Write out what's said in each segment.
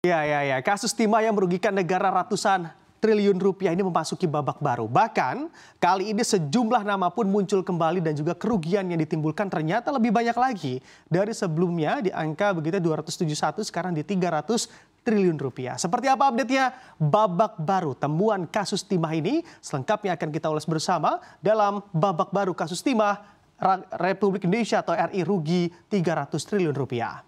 Ya. Kasus timah yang merugikan negara ratusan triliun rupiah ini memasuki babak baru. Bahkan kali ini sejumlah nama pun muncul kembali dan juga kerugian yang ditimbulkan ternyata lebih banyak lagi. Dari sebelumnya di angka begitu 271 sekarang di 300 triliun rupiah. Seperti apa update-nya? Babak baru temuan kasus timah ini selengkapnya akan kita ulas bersama dalam babak baru kasus timah Republik Indonesia atau RI rugi 300 triliun rupiah.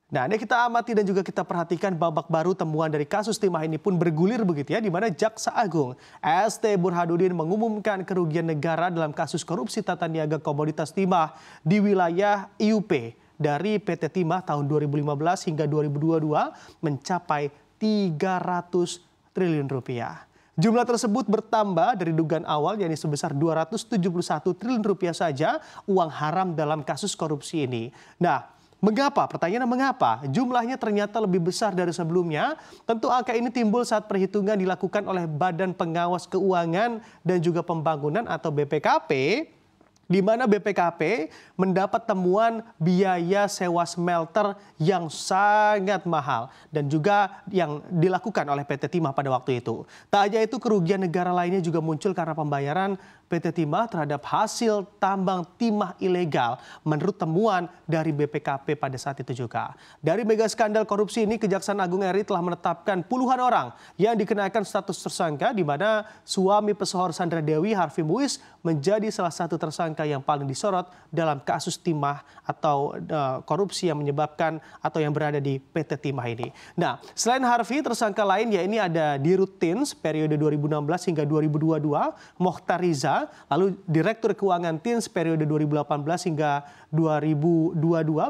Nah, ini kita amati dan juga kita perhatikan babak baru temuan dari kasus timah ini pun bergulir begitu ya, di mana Jaksa Agung ST Burhanuddin mengumumkan kerugian negara dalam kasus korupsi tata niaga komoditas timah di wilayah IUP dari PT Timah tahun 2015 hingga 2022 mencapai 300 triliun rupiah. Jumlah tersebut bertambah dari dugaan awal yakni sebesar 271 triliun rupiah saja uang haram dalam kasus korupsi ini. Nah, mengapa? Pertanyaannya mengapa? Jumlahnya ternyata lebih besar dari sebelumnya. Tentu angka ini timbul saat perhitungan dilakukan oleh Badan Pengawas Keuangan dan juga Pembangunan atau BPKP, di mana BPKP mendapat temuan biaya sewa smelter yang sangat mahal dan juga yang dilakukan oleh PT Timah pada waktu itu. Tak hanya itu, kerugian negara lainnya juga muncul karena pembayaran PT Timah terhadap hasil tambang timah ilegal menurut temuan dari BPKP pada saat itu juga. Dari mega skandal korupsi ini, Kejaksaan Agung RI telah menetapkan puluhan orang yang dikenakan status tersangka, di mana suami pesohor Sandra Dewi, Harvey Muiz, menjadi salah satu tersangka yang paling disorot dalam kasus timah atau korupsi yang menyebabkan atau yang berada di PT Timah ini. Nah, selain Harvey, tersangka lain ya ini ada Dirut Tins periode 2016 hingga 2022, Mokhtar Riza, lalu Direktur Keuangan Tins periode 2018 hingga 2022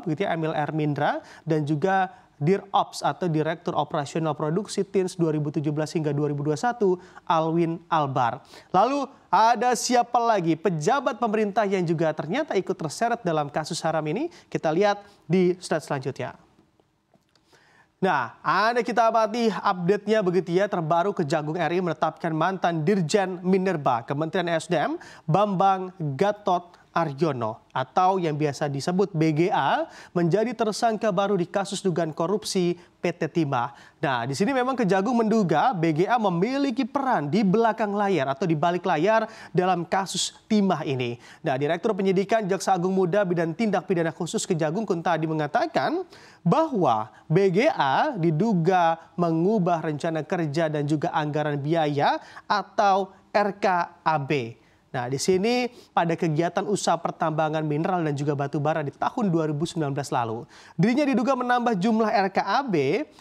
begitu ya, Emil R. Mindra, dan juga Dirops atau Direktur Operasional Produksi Tins 2017 hingga 2021 Alwin Albar. Lalu ada siapa lagi pejabat pemerintah yang juga ternyata ikut terseret dalam kasus haram ini? Kita lihat di slide selanjutnya. Nah, ada kita amati update-nya begitu ya, terbaru Kejagung RI menetapkan mantan Dirjen Minerba Kementerian SDM Bambang Gatot Arjono atau yang biasa disebut BGA menjadi tersangka baru di kasus dugaan korupsi PT Timah. Nah, di sini memang Kejagung menduga BGA memiliki peran di belakang layar atau di balik layar dalam kasus Timah ini. Nah, Direktur Penyidikan Jaksa Agung Muda Bidang Tindak Pidana Khusus Kejagung Kuntadi mengatakan bahwa BGA diduga mengubah rencana kerja dan juga anggaran biaya atau RKAB. Nah, di sini pada kegiatan usaha pertambangan mineral dan juga batu bara di tahun 2019 lalu, dirinya diduga menambah jumlah RKAB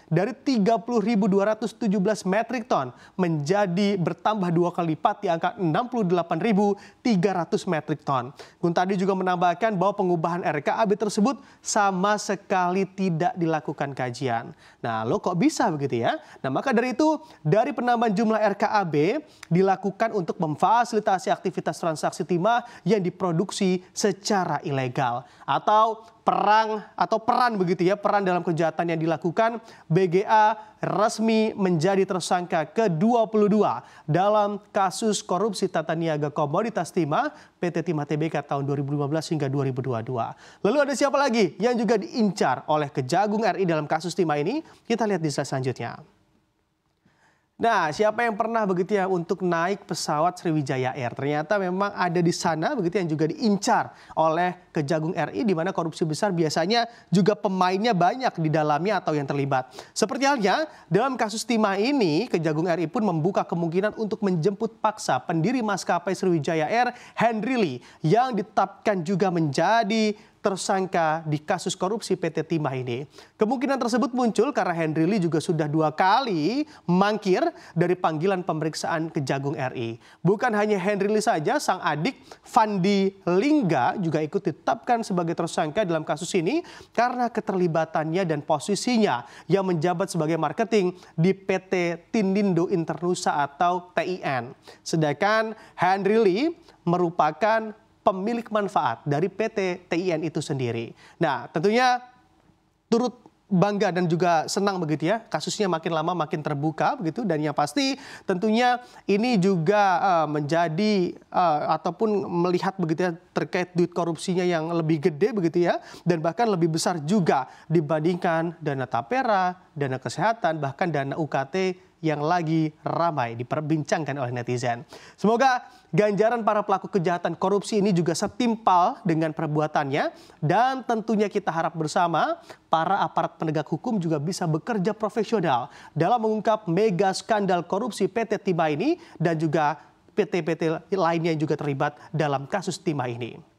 dari 30.217 metrik ton menjadi bertambah 2 kali lipat di angka 68.300 metrik ton. Kuntadi juga menambahkan bahwa pengubahan RKAB tersebut sama sekali tidak dilakukan kajian. Nah, lo kok bisa begitu ya? Nah, maka dari itu, dari penambahan jumlah RKAB dilakukan untuk memfasilitasi aktivitas transaksi timah yang diproduksi secara ilegal atau peran begitu ya, peran dalam kejahatan yang dilakukan. BGA resmi menjadi tersangka ke-22 dalam kasus korupsi tata niaga komoditas timah PT Timah Tbk tahun 2015 hingga 2022. Lalu ada siapa lagi yang juga diincar oleh Kejagung RI dalam kasus timah ini? Kita lihat di slide selanjutnya. Nah, siapa yang pernah begitu ya untuk naik pesawat Sriwijaya Air? Ternyata memang ada di sana begitu yang juga diincar oleh Kejagung RI, di mana korupsi besar biasanya juga pemainnya banyak di dalamnya atau yang terlibat. Seperti halnya dalam kasus timah ini, Kejagung RI pun membuka kemungkinan untuk menjemput paksa pendiri maskapai Sriwijaya Air, Henry Lee, yang ditetapkan juga menjadi tersangka di kasus korupsi PT Timah ini. Kemungkinan tersebut muncul karena Henry Lee juga sudah 2 kali mangkir dari panggilan pemeriksaan Kejagung RI. Bukan hanya Henry Lee saja, sang adik Fandi Lingga juga ikut ditetapkan sebagai tersangka dalam kasus ini karena keterlibatannya dan posisinya yang menjabat sebagai marketing di PT Tinindo Internusa atau TIN. Sedangkan Henry Lee merupakan pemilik manfaat dari PT TIN itu sendiri. Nah, tentunya turut bangga dan juga senang begitu ya, kasusnya makin lama makin terbuka begitu, dan yang pasti tentunya ini juga menjadi ataupun melihat begitu ya terkait duit korupsinya yang lebih gede begitu ya, dan bahkan lebih besar juga dibandingkan dana tapera, dana kesehatan, bahkan dana UKT yang lagi ramai diperbincangkan oleh netizen. Semoga ganjaran para pelaku kejahatan korupsi ini juga setimpal dengan perbuatannya, dan tentunya kita harap bersama para aparat penegak hukum juga bisa bekerja profesional dalam mengungkap mega skandal korupsi PT Timah ini dan juga PT-PT lainnya yang juga terlibat dalam kasus Timah ini.